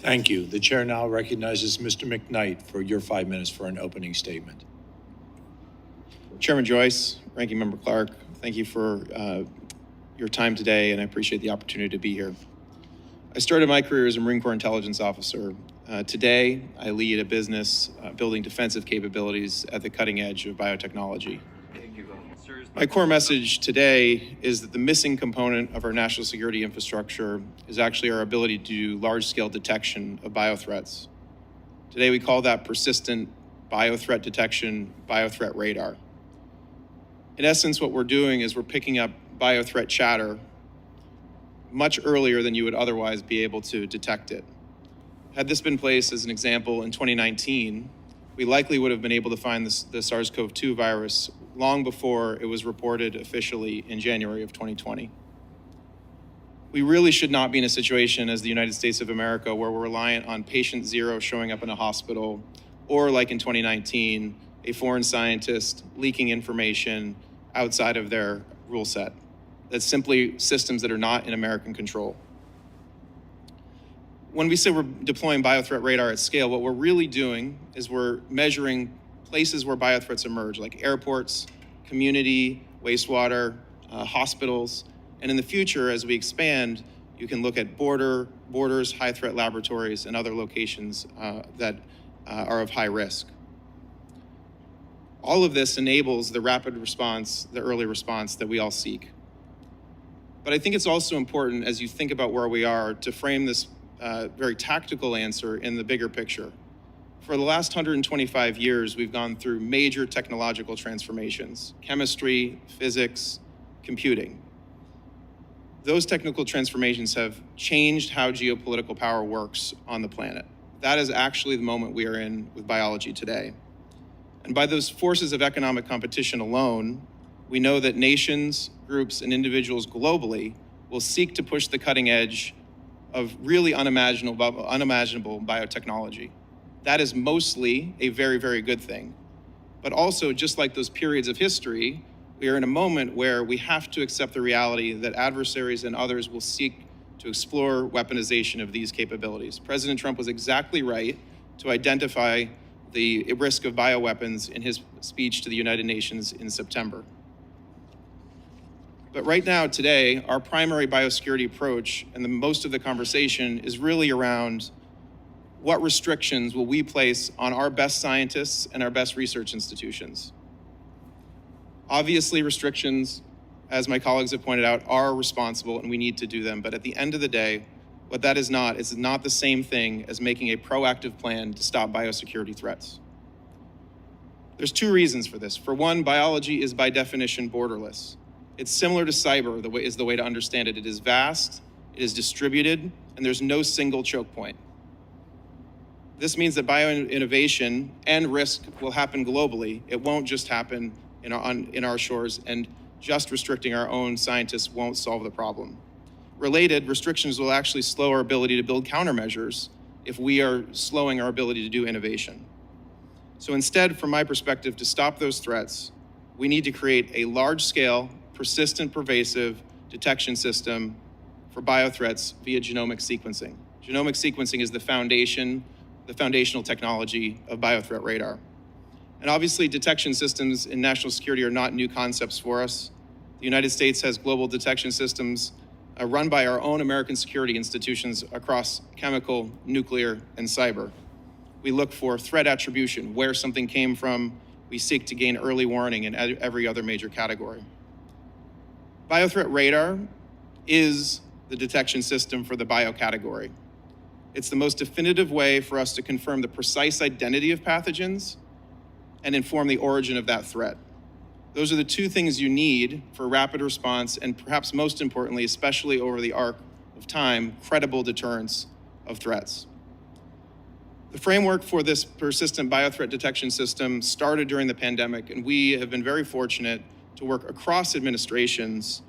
Thank you. The chair now recognizes Mr. McKnight for your 5 minutes for an opening statement. Chairman Joyce, Ranking Member Clark, thank you for your time today, and I appreciate the opportunity to be here. I started my career as a Marine Corps intelligence officer. Today, I lead a business building defensive capabilities at the cutting edge of biotechnology. My core message today is that the missing component of our national security infrastructure is actually our ability to do large-scale detection of biothreats. Today, we call that persistent biothreat detection, biothreat radar. In essence, what we're doing is we're picking up biothreat chatter much earlier than you would otherwise be able to detect it. Had this been placed as an example in 2019, we likely would have been able to find the SARS-CoV-2 virus long before it was reported officially in January of 2020. We really should not be in a situation as the United States of America where we're reliant on patient zero showing up in a hospital, or like in 2019, a foreign scientist leaking information outside of their rule set. That's simply systems that are not in American control. When we say we're deploying biothreat radar at scale, what we're really doing is we're measuring places where biothreats emerge, like airports, community, wastewater, hospitals. And in the future, as we expand, you can look at borders, high threat laboratories, and other locations that are of high risk. All of this enables the rapid response, the early response that we all seek. But I think it's also important, as you think about where we are, to frame this very tactical answer in the bigger picture. For the last 125 years, we've gone through major technological transformations: chemistry, physics, computing. Those technical transformations have changed how geopolitical power works on the planet. That is actually the moment we are in with biology today. And by those forces of economic competition alone, we know that nations, groups, and individuals globally will seek to push the cutting edge of really unimaginable biotechnology. That is mostly a very, very good thing. But also, just like those periods of history, we are in a moment where we have to accept the reality that adversaries and others will seek to explore weaponization of these capabilities. President Trump was exactly right to identify the risk of bioweapons in his speech to the United Nations in September. But right now, today, our primary biosecurity approach and most of the conversation is really around what restrictions will we place on our best scientists and our best research institutions. Obviously, restrictions, as my colleagues have pointed out, are responsible and we need to do them. But at the end of the day, what that is not the same thing as making a proactive plan to stop biosecurity threats. There's two reasons for this. For one, biology is by definition borderless. It's similar to cyber, is the way to understand it. It is vast, it is distributed, and there's no single choke point. This means that bioinnovation and risk will happen globally. It won't just happen in our shores, and just restricting our own scientists won't solve the problem. Related, restrictions will actually slow our ability to build countermeasures if we are slowing our ability to do innovation. So instead, from my perspective, to stop those threats, we need to create a large-scale, persistent, pervasive detection system for biothreats via genomic sequencing. Genomic sequencing is the foundational technology of biothreat radar. And obviously, detection systems in national security are not new concepts for us. The United States has global detection systems run by our own American security institutions across chemical, nuclear, and cyber. We look for threat attribution, where something came from. We seek to gain early warning in every other major category. Biothreat radar is the detection system for the bio category. It's the most definitive way for us to confirm the precise identity of pathogens and inform the origin of that threat. Those are the two things you need for rapid response and, perhaps most importantly, especially over the arc of time, credible deterrence of threats. The framework for this persistent biothreat detection system started during the pandemic, and we have been very fortunate to work across administrations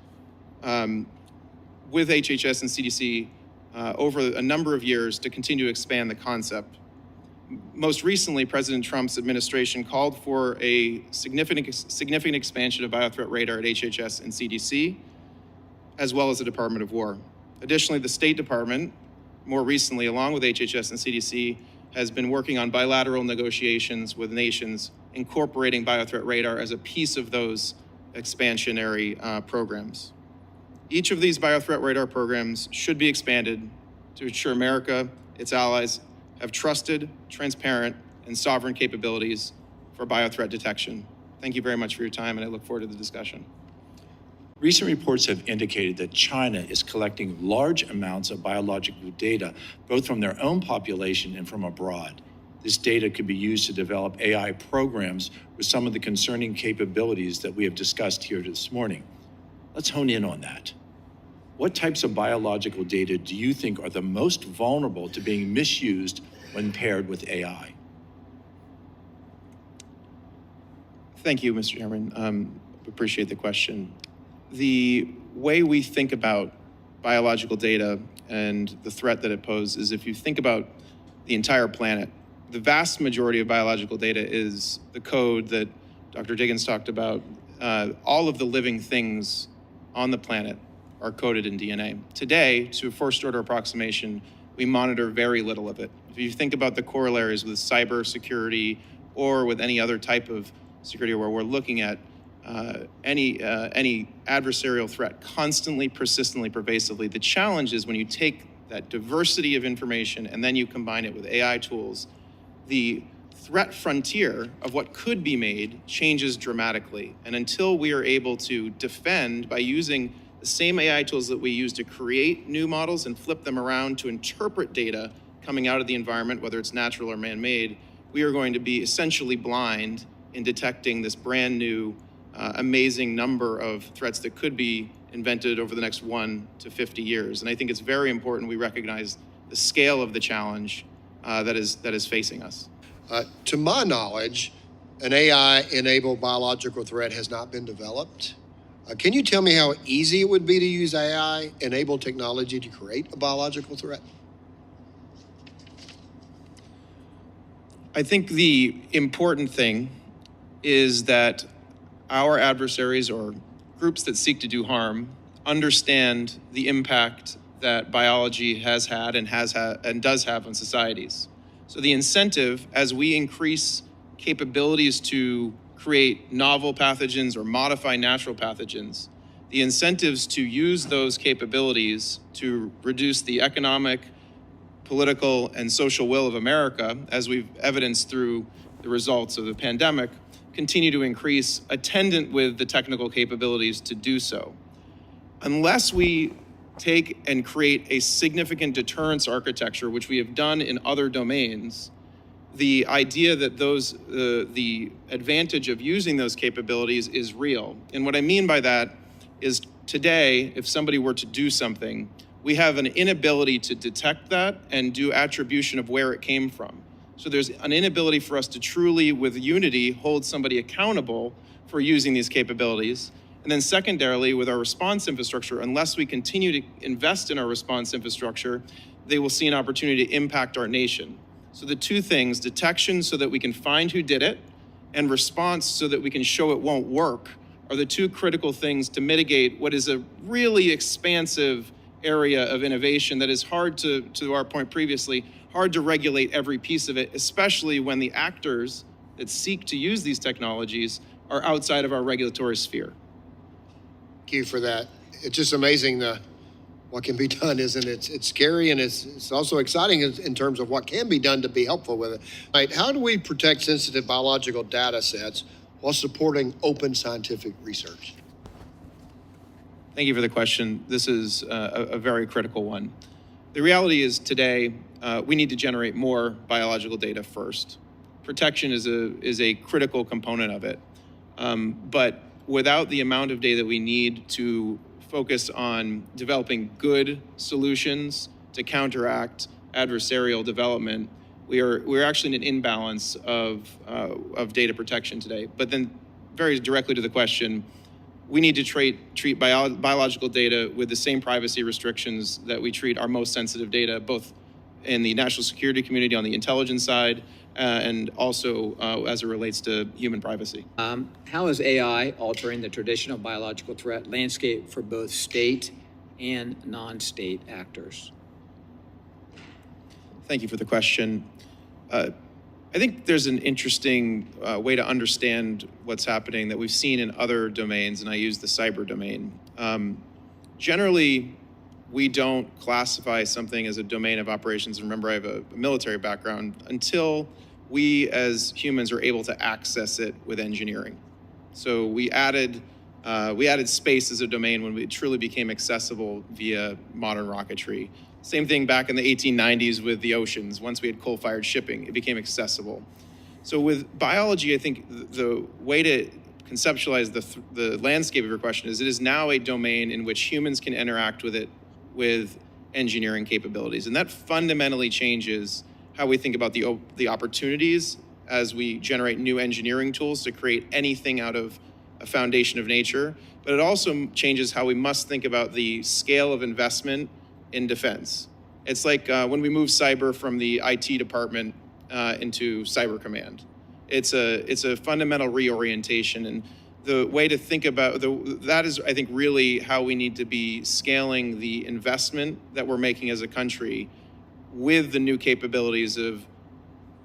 with HHS and CDC over a number of years to continue to expand the concept. Most recently, President Trump's administration called for a significant expansion of biothreat radar at HHS and CDC, as well as the Department of War. Additionally, the State Department more recently, along with HHS and CDC, has been working on bilateral negotiations with nations, incorporating biothreat radar as a piece of those expansionary programs. Each of these biothreat radar programs should be expanded to ensure America, its allies, have trusted, transparent, and sovereign capabilities for biothreat detection. Thank you very much for your time, and I look forward to the discussion. Recent reports have indicated that China is collecting large amounts of biological data, both from their own population and from abroad. This data could be used to develop AI programs with some of the concerning capabilities that we have discussed here this morning. Let's hone in on that. What types of biological data do you think are the most vulnerable to being misused when paired with AI? Thank you, Mr. Chairman. Appreciate the question. The way we think about biological data and the threat that it poses is, if you think about the entire planet, the vast majority of biological data is the code that Dr. Diggins talked about. All of the living things on the planet are coded in DNA. Today, to a first-order approximation, we monitor very little of it. If you think about the corollaries with cybersecurity or with any other type of security where we're looking at any adversarial threat constantly, persistently, pervasively, the challenge is when you take that diversity of information and then you combine it with AI tools, the threat frontier of what could be made changes dramatically. And until we are able to defend by using the same AI tools that we use to create new models and flip them around to interpret data coming out of the environment, whether it's natural or man-made, we are going to be essentially blind in detecting this brand new, amazing number of threats that could be invented over the next 1 to 50 years. And I think it's very important we recognize the scale of the challenge that is facing us. To my knowledge, an AI-enabled biological threat has not been developed. Can you tell me how easy it would be to use AI-enabled technology to create a biological threat? I think the important thing is that our adversaries or groups that seek to do harm understand the impact that biology has had and does have on societies. So the incentive, as we increase capabilities to create novel pathogens or modify natural pathogens, the incentives to use those capabilities to reduce the economic, political, and social will of America, as we've evidenced through the results of the pandemic, continue to increase, attendant with the technical capabilities to do so. Unless we take and create a significant deterrence architecture, which we have done in other domains, the idea that the advantage of using those capabilities is real. And what I mean by that is, today, if somebody were to do something, we have an inability to detect that and do attribution of where it came from. So there's an inability for us to truly, with unity, hold somebody accountable for using these capabilities. And then secondarily, with our response infrastructure, unless we continue to invest in our response infrastructure, they will see an opportunity to impact our nation. So the two things, detection so that we can find who did it, and response so that we can show it won't work, are the two critical things to mitigate what is a really expansive area of innovation that is hard to our point previously, hard to regulate every piece of it, especially when the actors that seek to use these technologies are outside of our regulatory sphere. Thank you for that. It's just amazing what can be done, isn't it? It's scary, and it's also exciting in terms of what can be done to be helpful with it. Right? How do we protect sensitive biological data sets while supporting open scientific research? Thank you for the question. This is a very critical one. The reality is today, we need to generate more biological data first. Protection is a critical component of it. But without the amount of data that we need to focus on developing good solutions to counteract adversarial development, we're actually in an imbalance of data protection today. But then, very directly to the question, we need to treat biological data with the same privacy restrictions that we treat our most sensitive data, both in the national security community on the intelligence side, and also as it relates to human privacy. How is AI altering the traditional biological threat landscape for both state and non-state actors? Thank you for the question. I think there's an interesting way to understand what's happening that we've seen in other domains, and I use the cyber domain. Generally, we don't classify something as a domain of operations. Remember, I have a military background until we as humans are able to access it with engineering. So we added space as a domain when it truly became accessible via modern rocketry. Same thing back in the 1890s with the oceans. Once we had coal-fired shipping, it became accessible. So with biology, I think the way to conceptualize the landscape of your question is it is now a domain in which humans can interact with it with engineering capabilities. And that fundamentally changes how we think about the opportunities as we generate new engineering tools to create anything out of a foundation of nature. But it also changes how we must think about the scale of investment in defense. It's like when we move cyber from the IT department into cyber command. It's a fundamental reorientation, and the way to think about that is, I think, really how we need to be scaling the investment that we're making as a country with the new capabilities of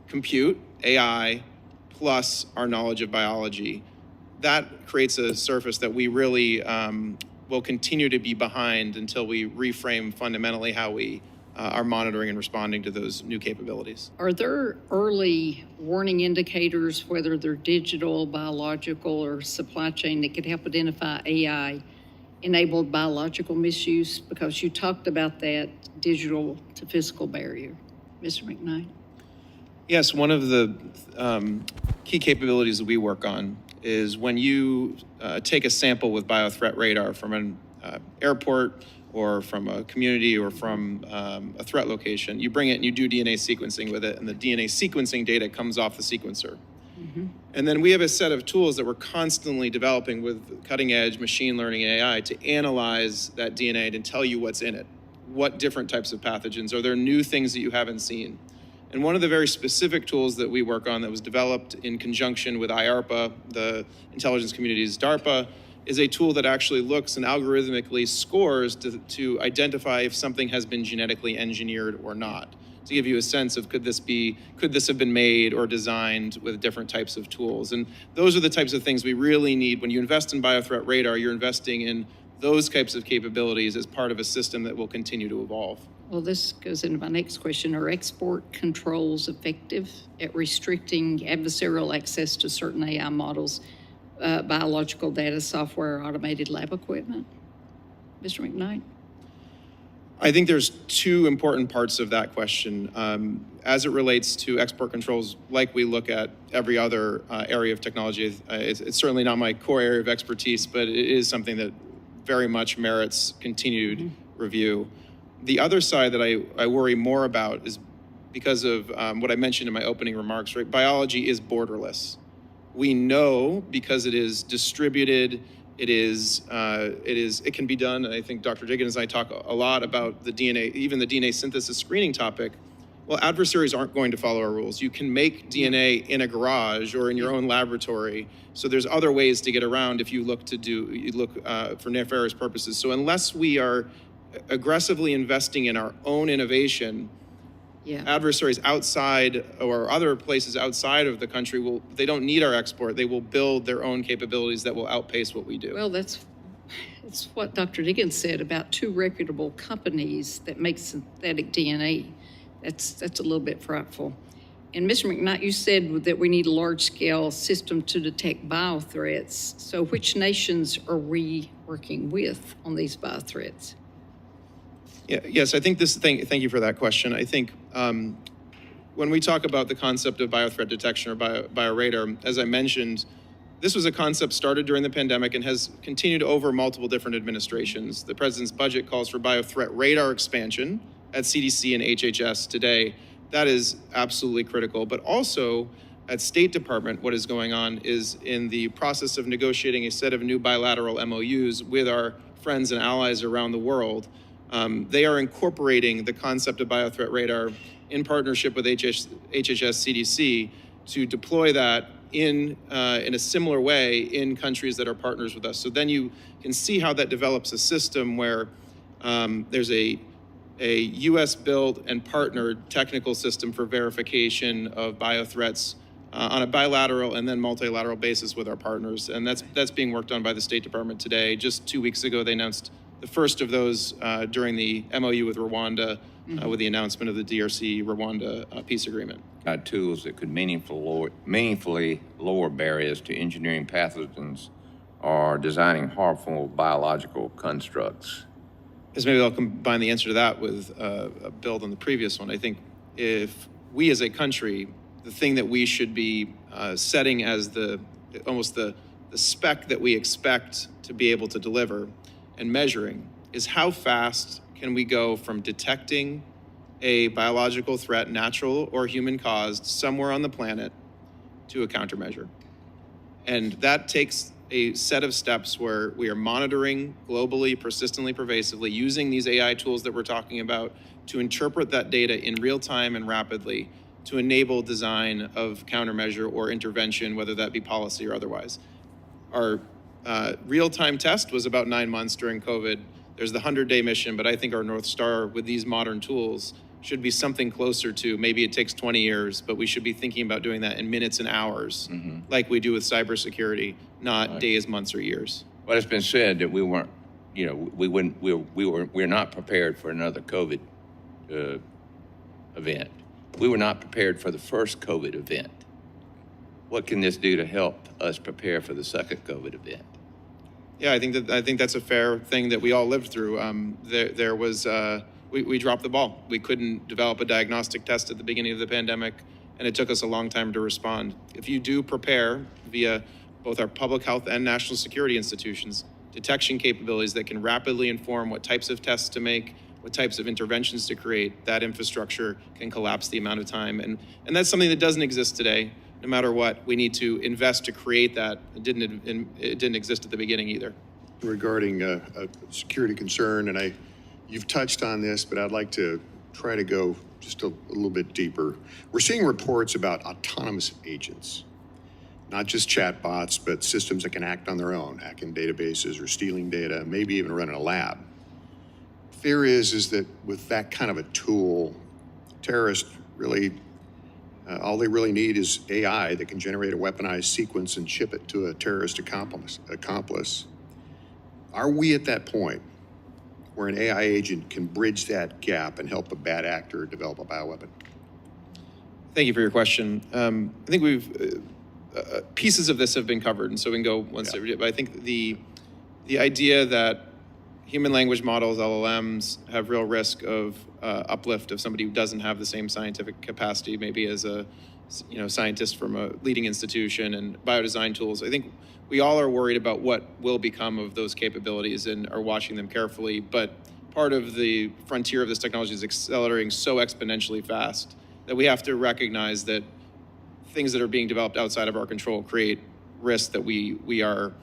compute, AI, plus our knowledge of biology. That creates a surface that we really will continue to be behind until we reframe fundamentally how we are monitoring and responding to those new capabilities. Are there early warning indicators, whether they're digital, biological, or supply chain, that could help identify AI-enabled biological misuse? Because you talked about that digital to physical barrier. Mr. McKnight? Yes, one of the key capabilities that we work on is when you take a sample with biothreat radar from an airport or from a community or from a threat location, you bring it and you do DNA sequencing with it, and the DNA sequencing data comes off the sequencer. Mm-hmm. And then we have a set of tools that we're constantly developing with cutting-edge machine learning and AI to analyze that DNA and tell you what's in it. What different types of pathogens? Are there new things that you haven't seen? And one of the very specific tools that we work on that was developed in conjunction with IARPA, the intelligence community's DARPA, is a tool that actually looks and algorithmically scores to identify if something has been genetically engineered or not, to give you a sense of could this have been made or designed with different types of tools. And those are the types of things we really need. When you invest in biothreat radar, you're investing in those types of capabilities as part of a system that will continue to evolve. Well, this goes into my next question. Are export controls effective at restricting adversarial access to certain AI models, biological data, software, automated lab equipment? Mr. McKnight? I think there's two important parts of that question. As it relates to export controls, like we look at every other area of technology, it's certainly not my core area of expertise, but it is something that very much merits continued review. The other side that I worry more about is because of what I mentioned in my opening remarks, right? Biology is borderless. We know because it is distributed, it can be done. And I think Dr. Diggins and I talk a lot about the DNA, even the DNA synthesis screening topic. Well, adversaries aren't going to follow our rules. You can make DNA in a garage or in your own laboratory. So there's other ways to get around if you look for nefarious purposes. So unless we are aggressively investing in our own innovation, adversaries outside or other places outside of the country they don't need our export. They will build their own capabilities that will outpace what we do. Well, that's what Dr. Diggins said about two reputable companies that make synthetic DNA. That's a little bit frightful. And Mr. McKnight, you said that we need a large-scale system to detect biothreats. So which nations are we working with on these biothreats? Yes, I think thank you for that question. I think when we talk about the concept of biothreat detection or bioradar, as I mentioned, this was a concept started during the pandemic and has continued over multiple different administrations. The president's budget calls for biothreat radar expansion at CDC and HHS today. That is absolutely critical. But also at State Department, what is going on is in the process of negotiating a set of new bilateral MOUs with our friends and allies around the world. They are incorporating the concept of biothreat radar in partnership with HHS CDC to deploy that in a similar way in countries that are partners with us. So then you can see how that develops a system where there's a a US-built and partnered technical system for verification of biothreats on a bilateral and then multilateral basis with our partners. And that's being worked on by the State Department today. Just 2 weeks ago, they announced the first of those during the MOU with Rwanda with the announcement of the DRC-Rwanda peace agreement. Tools that could meaningfully lower barriers to engineering pathogens or designing harmful biological constructs. As maybe I'll combine the answer to that with a build on the previous one. I think if we as a country, the thing that we should be setting as almost the spec that we expect to be able to deliver and measuring is how fast can we go from detecting a biological threat, natural or human caused, somewhere on the planet to a countermeasure. And that takes a set of steps where we are monitoring globally, persistently, pervasively, using these AI tools that we're talking about to interpret that data in real time and rapidly to enable design of countermeasure or intervention, whether that be policy or otherwise. Our real-time test was about 9 months during COVID. There's the 100-day mission, but I think our North Star with these modern tools should be something closer to, maybe it takes 20 years, but we should be thinking about doing that in minutes and hours, like we do with cybersecurity, not days, months, or years. Well, it's been said that we weren't, we're not prepared for another COVID event. We were not prepared for the first COVID event. What can this do to help us prepare for the second COVID event? Yeah, I think that's a fair thing that we all lived through. There was we dropped the ball. We couldn't develop a diagnostic test at the beginning of the pandemic, and it took us a long time to respond. If you do prepare via both our public health and national security institutions, detection capabilities that can rapidly inform what types of tests to make, what types of interventions to create, that infrastructure can collapse the amount of time. And that's something that doesn't exist today. No matter what, we need to invest to create that. It didn't exist at the beginning either. Regarding a security concern, and you've touched on this, but I'd like to try to go just a little bit deeper. We're seeing reports about autonomous agents, not just chatbots, but systems that can act on their own, hacking databases or stealing data, maybe even running a lab. Fear is that with that kind of a tool, terrorists really, all they really need is AI that can generate a weaponized sequence and ship it to a terrorist accomplice. Are we at that point where an AI agent can bridge that gap and help a bad actor develop a bioweapon? Thank you for your question. I think we've pieces of this have been covered, and so we can go one step. But I think the idea that human language models, LLMs, have real risk of uplift of somebody who doesn't have the same scientific capacity, maybe as a scientist from a leading institution, and biodesign tools. I think we all are worried about what will become of those capabilities and are watching them carefully. But part of the frontier of this technology is accelerating so exponentially fast that we have to recognize that things that are being developed outside of our control create risks that we are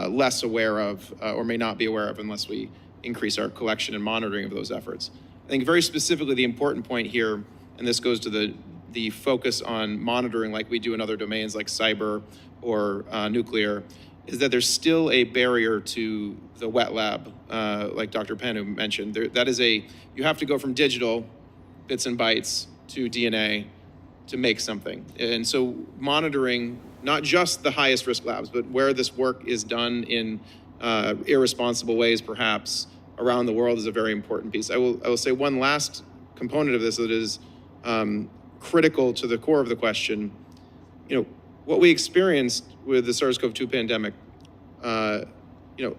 less aware of or may not be aware of unless we increase our collection and monitoring of those efforts. I think very specifically the important point here, and this goes to the focus on monitoring like we do in other domains like cyber or nuclear, is that there's still a barrier to the wet lab, like Dr. Penn mentioned. You have to go from digital bits and bytes to DNA to make something. And so monitoring not just the highest risk labs, but where this work is done in irresponsible ways, perhaps, around the world is a very important piece. I will say one last component of this that is critical to the core of the question. What we experienced with the SARS-CoV-2 pandemic,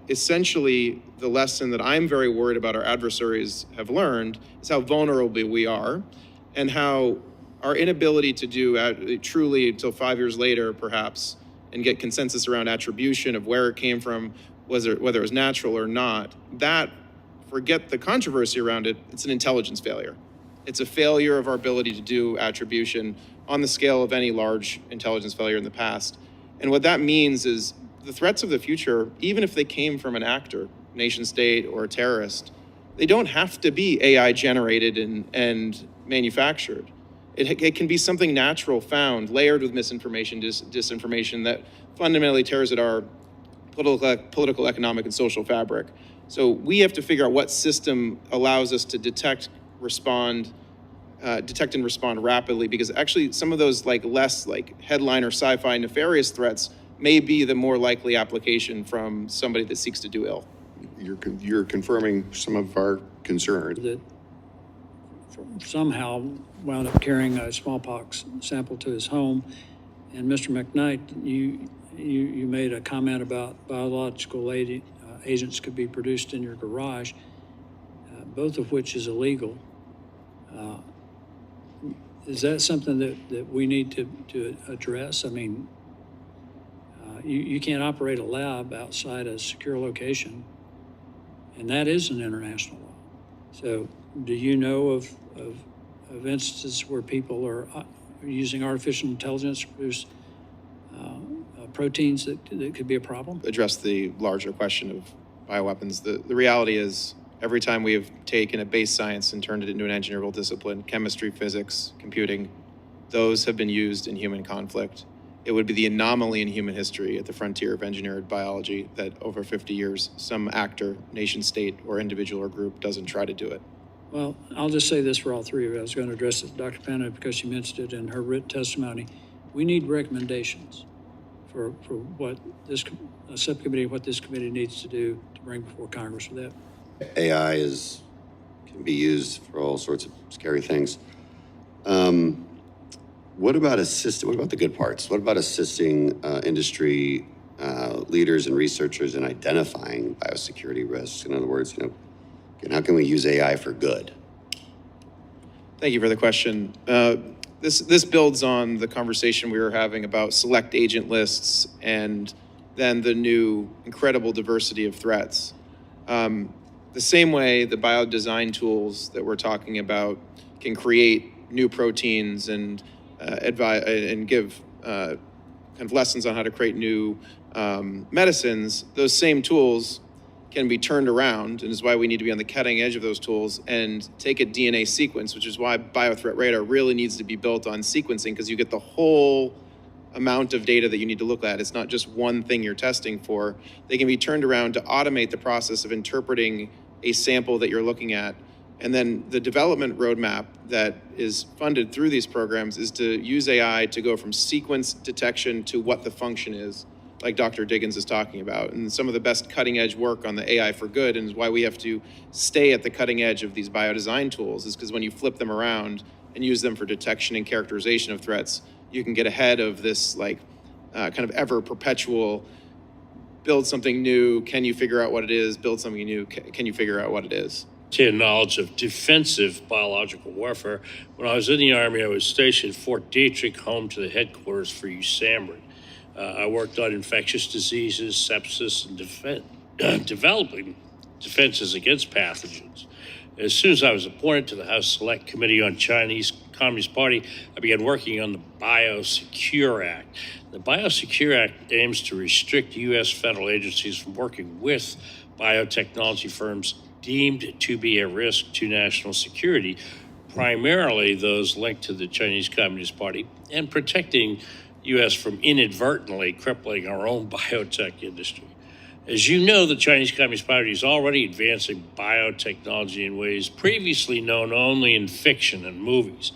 essentially the lesson that I'm very worried about our adversaries have learned is how vulnerable we are and how our inability to do truly until 5 years later, perhaps, and get consensus around attribution of where it came from, whether it was natural or not, forget the controversy around it, it's an intelligence failure. It's a failure of our ability to do attribution on the scale of any large intelligence failure in the past. And what that means is the threats of the future, even if they came from an actor, nation state or a terrorist, they don't have to be AI generated and manufactured. It can be something natural found, layered with misinformation, disinformation that fundamentally tears at our political, economic, and social fabric. So we have to figure out what system allows us to detect and respond rapidly, because actually some of those like less like headline or sci-fi nefarious threats may be the more likely application from somebody that seeks to do ill. You're confirming some of our concerns. That somehow wound up carrying a smallpox sample to his home. And Mr. McKnight, you made a comment about biological agents could be produced in your garage, both of which is illegal. Is that something that we need to address? I mean, you can't operate a lab outside a secure location, and that is an international law. So do you know of instances where people are using artificial intelligence to produce proteins that could be a problem? Address the larger question of bioweapons. The reality is, every time we have taken a base science and turned it into an engineerable discipline, chemistry, physics, computing, those have been used in human conflict. It would be the anomaly in human history at the frontier of engineered biology that over 50 years, some actor, nation state, or individual or group doesn't try to do it. Well, I'll just say this for all three of you. I was going to address it to Dr. Pena because she mentioned it in her written testimony. We need recommendations for what this subcommittee, what this committee needs to do to bring before Congress for that. AI can be used for all sorts of scary things. What about the good parts? What about assisting industry leaders and researchers in identifying biosecurity risks? In other words, how can we use AI for good? Thank you for the question. This builds on the conversation we were having about select agent lists and then the new incredible diversity of threats. The same way the biodesign tools that we're talking about can create new proteins and give kind of lessons on how to create new medicines, those same tools can be turned around, and is why we need to be on the cutting edge of those tools and take a DNA sequence, which is why Biothreat Radar really needs to be built on sequencing, because you get the whole amount of data that you need to look at. It's not just one thing you're testing for. They can be turned around to automate the process of interpreting a sample that you're looking at. And then the development roadmap that is funded through these programs is to use AI to go from sequence detection to what the function is, like Dr. Diggins is talking about. And some of the best cutting edge work on the AI for good, and is why we have to stay at the cutting edge of these biodesign tools, is because when you flip them around and use them for detection and characterization of threats, you can get ahead of this kind of ever perpetual build something new, can you figure out what it is, build something new, can you figure out what it is? Knowledge of defensive biological warfare. When I was in the Army, I was stationed at Fort Detrick, home to the headquarters for USAMRIID. I worked on infectious diseases, sepsis, and developing defenses against pathogens. As soon as I was appointed to the House Select Committee on Chinese Communist Party, I began working on the Biosecure Act. The Biosecure Act aims to restrict U.S. federal agencies from working with biotechnology firms deemed to be a risk to national security, primarily those linked to the Chinese Communist Party, and protecting U.S. from inadvertently crippling our own biotech industry. As you know, the Chinese Communist Party is already advancing biotechnology in ways previously known only in fiction and movies.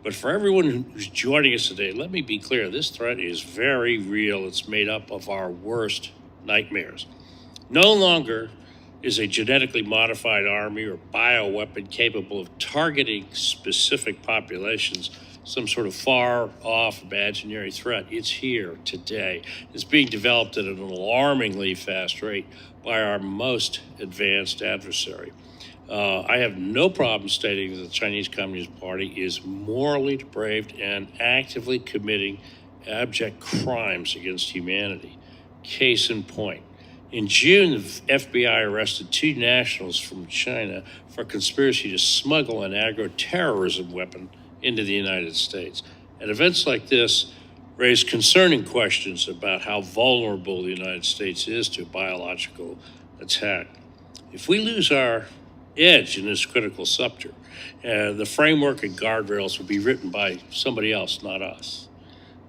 But for everyone who's joining us today, let me be clear, this threat is very real. It's made up of our worst nightmares. No longer is a genetically modified army or bioweapon capable of targeting specific populations some sort of far-off imaginary threat. It's here today. It's being developed at an alarmingly fast rate by our most advanced adversary. I have no problem stating that the Chinese Communist Party is morally depraved and actively committing abject crimes against humanity. Case in point, in June, the FBI arrested 2 nationals from China for conspiracy to smuggle an agro-terrorism weapon into the United States. And events like this raise concerning questions about how vulnerable the United States is to biological attack. If we lose our edge in this critical sector, the framework and guardrails will be written by somebody else, not us.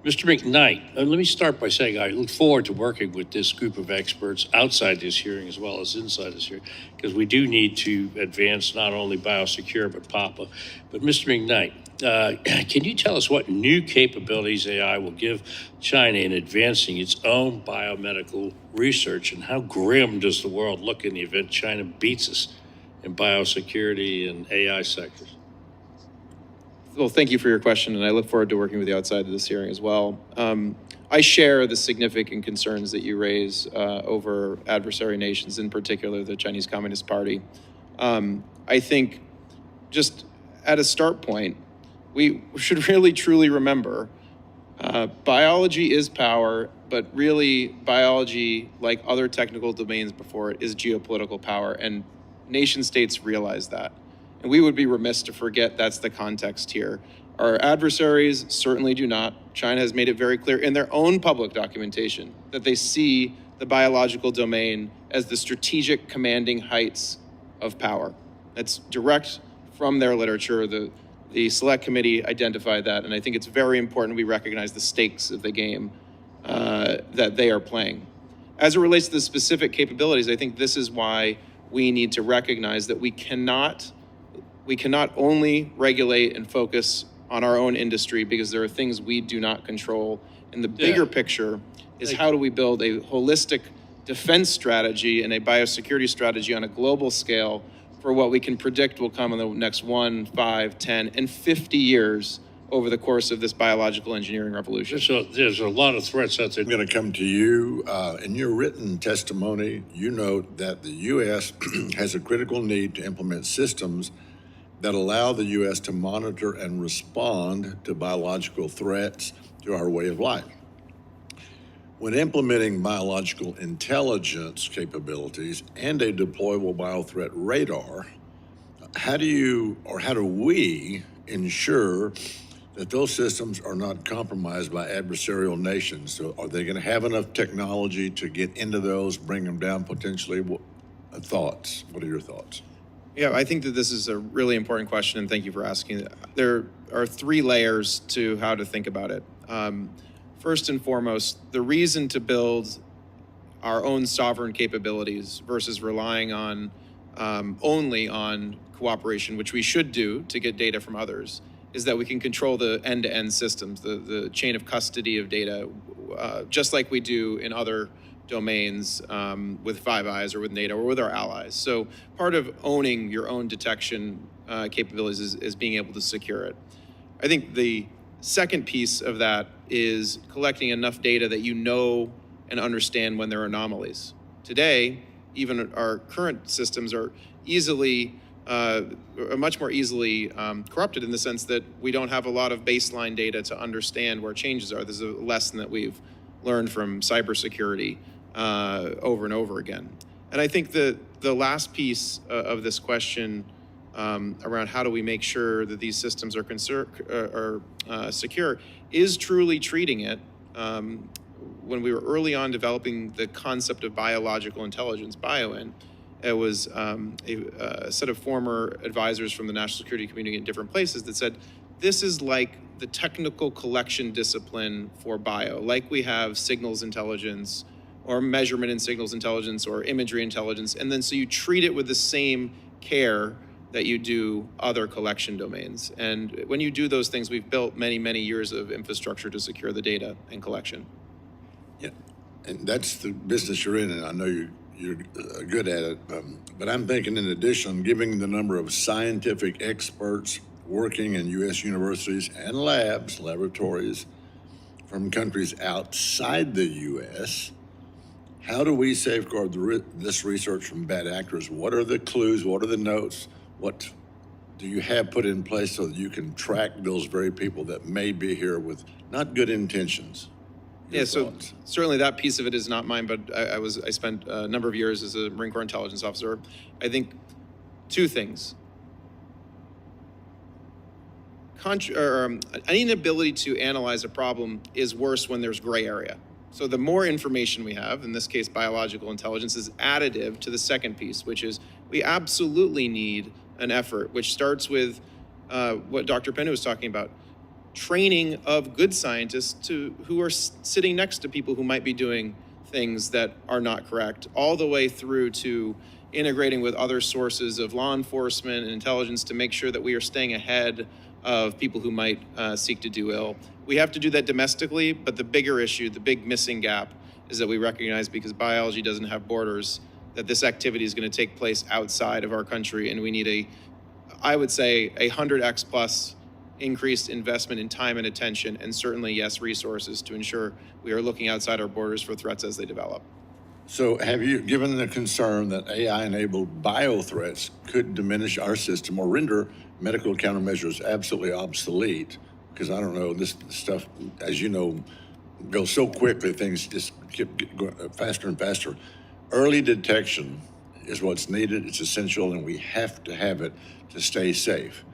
Mr. McKnight, let me start by saying I look forward to working with this group of experts outside this hearing as well as inside this hearing, because we do need to advance not only biosecure but PAPA. But Mr. McKnight, can you tell us what new capabilities AI will give China in advancing its own biomedical research, and how grim does the world look in the event China beats us in biosecurity and AI sectors? Well, thank you for your question, and I look forward to working with you outside of this hearing as well. I share the significant concerns that you raise over adversary nations, in particular the Chinese Communist Party. I think just at a start point, we should really truly remember biology is power, but really biology, like other technical domains before it, is geopolitical power, and nation states realize that. And we would be remiss to forget that's the context here. Our adversaries certainly do not. China has made it very clear in their own public documentation that they see the biological domain as the strategic commanding heights of power. That's direct from their literature. The Select Committee identified that, and I think it's very important we recognize the stakes of the game that they are playing. As it relates to the specific capabilities, I think this is why we need to recognize that we cannot only regulate and focus on our own industry, because there are things we do not control. And the bigger picture is how do we build a holistic defense strategy and a biosecurity strategy on a global scale for what we can predict will come in the next 1, 5, 10, and 50 years over the course of this biological engineering revolution. So there's a lot of threats out there. I'm going to come to you. In your written testimony, you note that the U.S. has a critical need to implement systems that allow the U.S. to monitor and respond to biological threats to our way of life. When implementing biological intelligence capabilities and a deployable biothreat radar, how do we ensure that those systems are not compromised by adversarial nations? So are they going to have enough technology to get into those, bring them down potentially? Thoughts? What are your thoughts? Yeah, I think that this is a really important question, and thank you for asking it. There are 3 layers to how to think about it. First and foremost, the reason to build our own sovereign capabilities versus relying on only on cooperation, which we should do to get data from others, is that we can control the end-to-end systems, the chain of custody of data, just like we do in other domains with Five Eyes or with NATO or with our allies. So part of owning your own detection capabilities is being able to secure it. I think the second piece of that is collecting enough data that you know and understand when there are anomalies. Today, even our current systems are much more easily corrupted, in the sense that we don't have a lot of baseline data to understand where changes are. This is a lesson that we've learned from cybersecurity over and over again. And I think the last piece of this question around how do we make sure that these systems are secure is truly treating it. When we were early on developing the concept of biological intelligence, BioIn, it was a set of former advisors from the national security community in different places that said, this is like the technical collection discipline for bio, like we have signals intelligence or measurement and signals intelligence or imagery intelligence. And then so you treat it with the same care that you do other collection domains. And when you do those things, we've built many, many years of infrastructure to secure the data and collection. Yeah, and that's the business you're in, and I know you're good at it. But I'm thinking, in addition, given the number of scientific experts working in U.S. universities and laboratories from countries outside the U.S., how do we safeguard this research from bad actors? What are the clues? What are the notes? What do you have put in place so that you can track those very people that may be here with not good intentions? Yeah, so certainly that piece of it is not mine, but I spent a number of years as a Marine Corps intelligence officer. I think 2 things. An inability to analyze a problem is worse when there's gray area. So the more information we have, in this case biological intelligence, is additive to the second piece, which is we absolutely need an effort which starts with what Dr. Penna was talking about, training of good scientists who are sitting next to people who might be doing things that are not correct, all the way through to integrating with other sources of law enforcement and intelligence to make sure that we are staying ahead of people who might seek to do ill. We have to do that domestically, but the bigger issue, the big missing gap, is that we recognize, because biology doesn't have borders, that this activity is going to take place outside of our country, and we need I would say, 100x plus increased investment in time and attention, and certainly, yes, resources to ensure we are looking outside our borders for threats as they develop. So have you, given the concern that AI-enabled bio threats could diminish our system or render medical countermeasures absolutely obsolete? Because I don't know, this stuff, as you know, goes so quickly, things just keep going faster and faster. Early detection is what's needed, it's essential, and we have to have it to stay safe.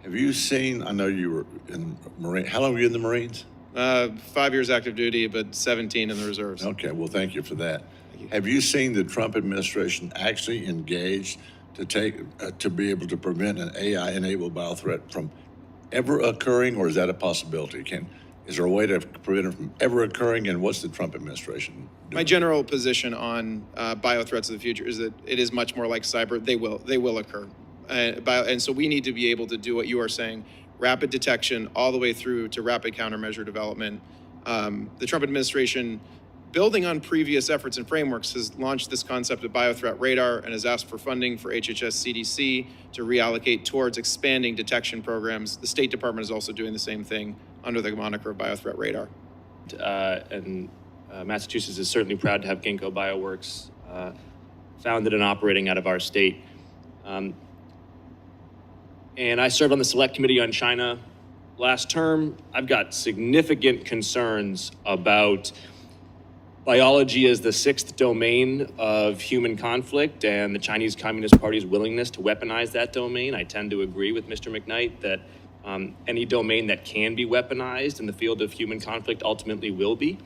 Have you seen, I know you were in Marine, how long were you in the Marines? 5 years active duty, but 17 in the reserves. Okay, well, thank you for that. Have you seen the Trump administration actually engaged to be able to prevent an AI-enabled bio threat from ever occurring, or is that a possibility? Is there a way to prevent it from ever occurring, and what's the Trump administration doing? My general position on bio threats of the future is that it is much more like cyber. They will occur, and so we need to be able to do what you are saying: rapid detection all the way through to rapid countermeasure development. The Trump administration, building on previous efforts and frameworks, has launched this concept of biothreat radar and has asked for funding for HHS CDC to reallocate towards expanding detection programs. The State Department is also doing the same thing under the moniker of biothreat radar. Massachusetts is certainly proud to have Ginkgo Bioworks founded and operating out of our state. And I served on the Select Committee on China last term. I've got significant concerns about biology as the sixth domain of human conflict and the Chinese Communist Party's willingness to weaponize that domain. I tend to agree with Mr. McKnight that any domain that can be weaponized in the field of human conflict ultimately will be.